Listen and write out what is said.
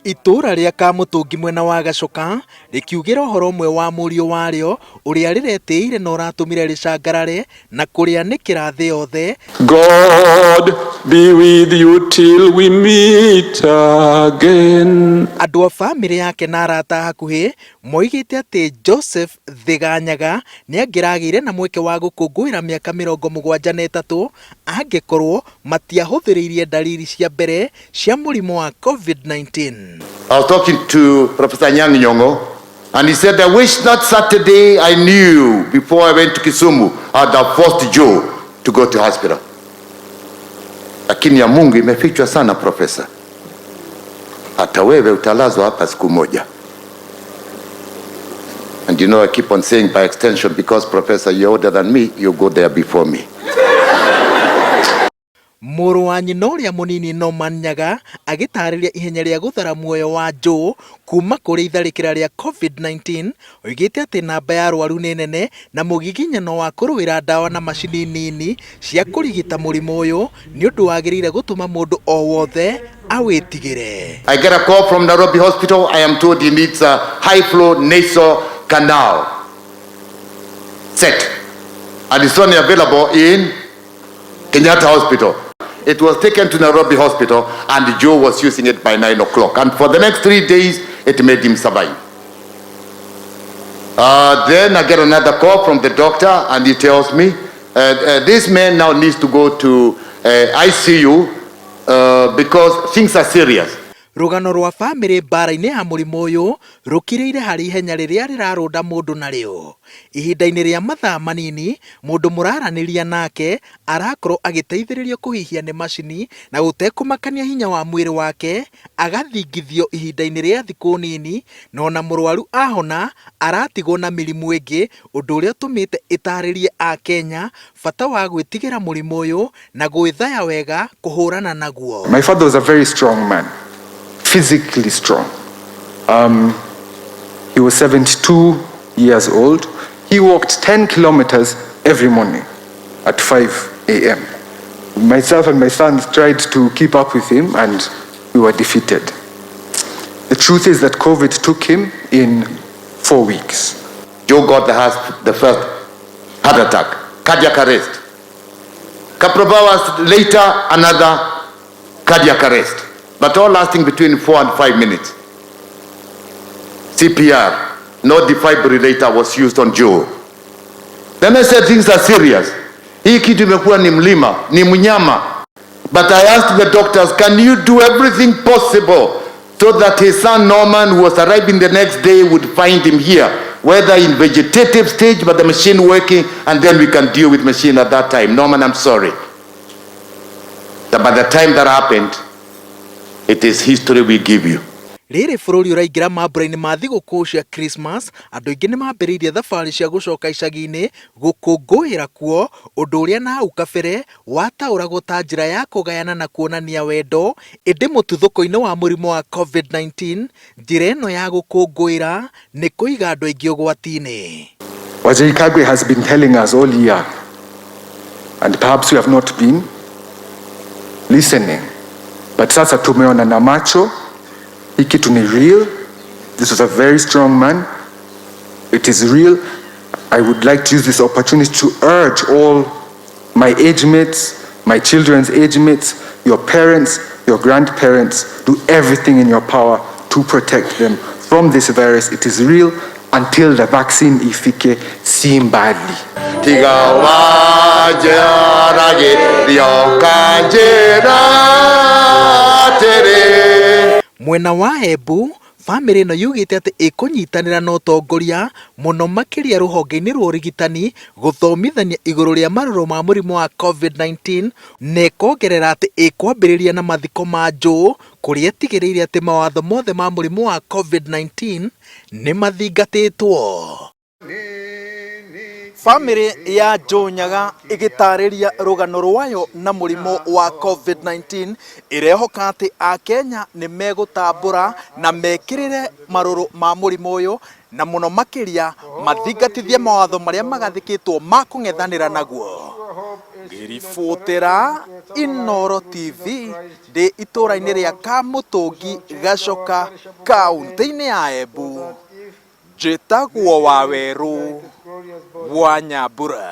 Itura ria Kamutungi mwena wa Gacoka rikiugira uhoro umwe wa murio wario uria riretĩire na ũratũmire ricangarare na kũrĩanĩkĩra thĩ yothe. God be with you till we meet again. Andũ a bamĩrĩ yake na arata hakuhĩ moigĩte atĩ Joseph Nyaga nĩangĩragĩire na mweke wa gũkũngũĩra mĩaka 73 angĩkorwo matiahũthĩrĩirie dalili cia mbere cia mũrimũ wa COVID-19. I was talking to Professor Nyang'nyongo, and he said, I wish that Saturday I knew before I went to Kisumu, I'd have forced Joe to go to hospital. Lakini ya Mungu imefichwa sana, Professor. Hata wewe utalazwa hapa siku moja. And you know, I keep on saying by extension, because Professor, you're older than me, you go there before me. Mũrũ wa nyina ũrĩa mũnini Nyaga agĩtarĩria ihenya rĩa gũthara muoyo wa Joe kuma kũrĩ itharĩkĩra rĩa COVID-19, oigĩte atĩ namba ya arwaru nĩ nene na mũgiginyano wa kũrũĩra ndawa na macini nini cia kũrigita mũrimũ ũyũ nĩ ũndũ wagĩrĩire gũtũma mũndũ o wothe awĩtigĩre. I get a call from Nairobi Hospital. I am told he needs a high flow nasal canal set, and it's only available in Kenyatta Hospital. It was taken to Nairobi Hospital, and Joe was using it by 9 o'clock. And for the next 3 days, it made him survive. Then I get another call from the doctor, and he tells me, this man now needs to go to ICU because things are serious. Rũgano rwa bamĩrĩ mbara-inĩ ya mũrimũ ũyũ rũkirĩire harĩ ihenya rĩrĩa rĩrarũnda mũndũ narĩo. Ihinda-inĩ rĩa mathaa manini, mũndũ mũraranĩria nake arakorwo agĩteithĩrĩrio kũhihia nĩ macini na gũtekũmakania hinya wa mwĩrĩ wake, agathingithio ihinda-inĩ rĩa thikũ nini, na ona mũrwaru ahona aratigwo na mĩrimũ ĩngĩ, ũndũ ũrĩa ũtũmĩte ĩtarĩrie a Kenya bata wa gwĩtigĩra mũrimũ ũyũ na gwĩthaya wega kũhũrana naguo. My father was a very strong man. Physically strong. He was 72 years old. He walked 10 kilometers every morning at 5 a.m. Myself and my sons tried to keep up with him, and we were defeated. The truth is that COVID took him in 4 weeks. Joe got the first heart attack, cardiac arrest. Couple of hours later, another cardiac arrest, but all lasting between 4 and 5 minutes. CPR, no defibrillator was used on Joe. Then I said, things are serious. Hii kitu imekuwa ni mlima, ni mnyama. But I asked the doctors, can you do everything possible so that his son Norman, who was arriving the next day, would find him here, whether in vegetative stage, but the machine working, and then we can deal with machine at that time. Norman, I'm sorry. But by the time that happened, it is history we give you. Rĩrĩ bũrũri ũraingĩra mambũra-inĩ ma thigũkũ cia Christmas, andũ aingĩ nĩ mambĩrĩirie thabarĩ cia gũcoka icagi-inĩ gũkũngũĩra kuo, ũndũ ũrĩa na hau kabere wataũragwo ta njĩra ya kũgayana na kuonania wendo. Ĩndĩ mũtuthũko-inĩ wa mũrimũ wa COVID-19, njĩra ĩno ya gũkũngũĩra nĩ kũiga andũ aingĩ ũgwati-inĩ. Wajir Kagwe has been telling us all year, and perhaps we have not been listening, but sasa tumeona na macho. Hii kitu ni real. This was a very strong man. It is real. I would like to use this opportunity to urge all my age mates, my children's age mates, your parents, your grandparents, do everything in your power to protect them from this virus. It is real until the vaccine ifike si mbali. Mwena wa Embu, bamĩrĩ ĩno yugĩte atĩ ĩkũnyitanĩra na ũtongoria mũno makĩria rũhonge-inĩ rwa ũrigitani gũthomithania igũrũ rĩa marũrũ ma mũrimũ wa COVID-19, na ĩkongerera atĩ ĩkwambĩrĩria na mathiko ma Joe, kũrĩa ĩtigĩrĩire atĩ mawatho mothe ma mũrimũ wa COVID-19 nĩ mathingatĩtwo. Bamĩrĩ ya Joe Nyaga ĩgĩtarĩria rũgano rwayo na mũrimũ wa COVID-19, ĩrehoka atĩ a Kenya nĩ megũtambũra na mekĩrĩre marũrũ ma mũrimũ ũyũ, na mũno makĩria mathingatithie mawatho marĩa magathĩkĩtwo ma kũng'ethanĩra naguo. ngĩribotera Inooro TV ndĩ itũra-inĩ rĩa Kamũtũngi Gacoka kaũntĩ-inĩ ya Embu. Njĩtagwo Wawerũ wa Nyambura.